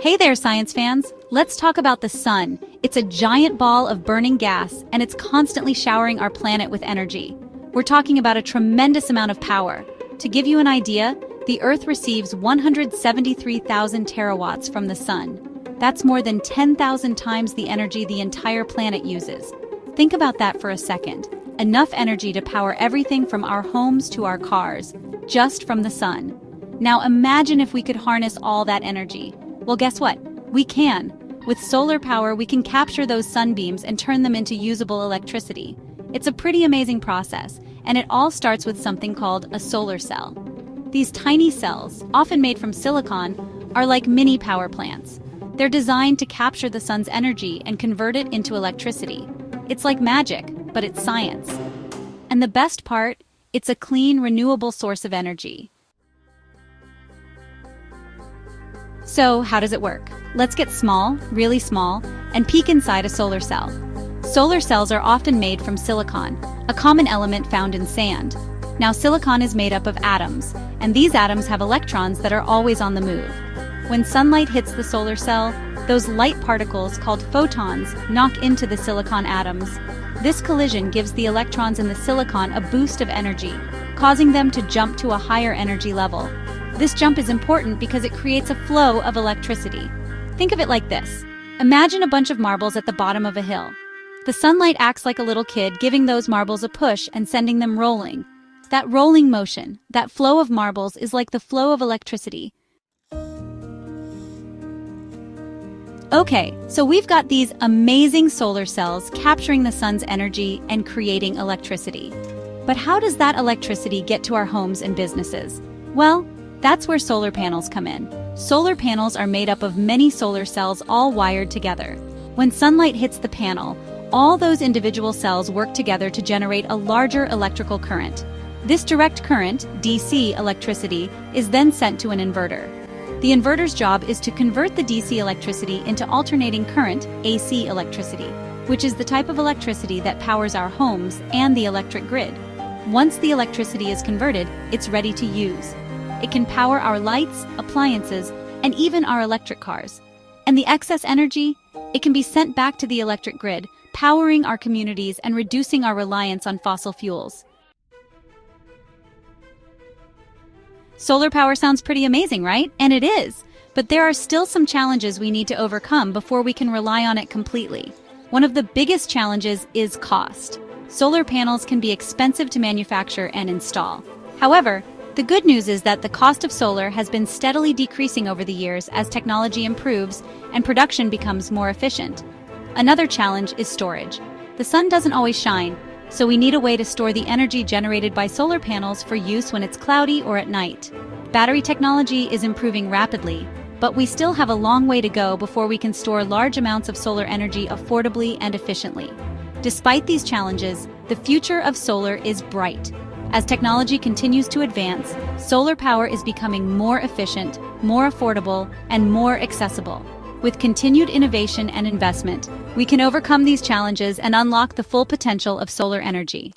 Hey there, science fans! Let's talk about the sun. It's a giant ball of burning gas, and it's constantly showering our planet with energy. We're talking about a tremendous amount of power. To give you an idea, the Earth receives 173,000 terawatts from the sun. That's more than 10,000 times the energy the entire planet uses. Think about that for a second. Enough energy to power everything from our homes to our cars, just from the sun. Now imagine if we could harness all that energy. Well, guess what? We can. With solar power, we can capture those sunbeams and turn them into usable electricity. It's a pretty amazing process, and it all starts with something called a solar cell. These tiny cells, often made from silicon, are like mini power plants. They're designed to capture the sun's energy and convert it into electricity. It's like magic, but it's science. And the best part, it's a clean, renewable source of energy. So, how does it work? Let's get small, really small, and peek inside a solar cell. Solar cells are often made from silicon, a common element found in sand. Now, silicon is made up of atoms, and these atoms have electrons that are always on the move. When sunlight hits the solar cell, those light particles called photons knock into the silicon atoms. This collision gives the electrons in the silicon a boost of energy, causing them to jump to a higher energy level. This jump is important because it creates a flow of electricity. Think of it like this. Imagine a bunch of marbles at the bottom of a hill. The sunlight acts like a little kid, giving those marbles a push and sending them rolling. That rolling motion, that flow of marbles, is like the flow of electricity. Okay, so we've got these amazing solar cells capturing the sun's energy and creating electricity. But how does that electricity get to our homes and businesses? Well, that's where solar panels come in. Solar panels are made up of many solar cells all wired together. When sunlight hits the panel, all those individual cells work together to generate a larger electrical current. This direct current, DC electricity, is then sent to an inverter. The inverter's job is to convert the DC electricity into alternating current, AC electricity, which is the type of electricity that powers our homes and the electric grid. Once the electricity is converted, it's ready to use. It can power our lights, appliances, and even our electric cars. And the excess energy? It can be sent back to the electric grid, powering our communities and reducing our reliance on fossil fuels. Solar power sounds pretty amazing, right? And it is. But there are still some challenges we need to overcome before we can rely on it completely. One of the biggest challenges is cost. Solar panels can be expensive to manufacture and install. However, the good news is that the cost of solar has been steadily decreasing over the years as technology improves and production becomes more efficient. Another challenge is storage. The sun doesn't always shine, so we need a way to store the energy generated by solar panels for use when it's cloudy or at night. Battery technology is improving rapidly, but we still have a long way to go before we can store large amounts of solar energy affordably and efficiently. Despite these challenges, the future of solar is bright. As technology continues to advance, solar power is becoming more efficient, more affordable, and more accessible. With continued innovation and investment, we can overcome these challenges and unlock the full potential of solar energy.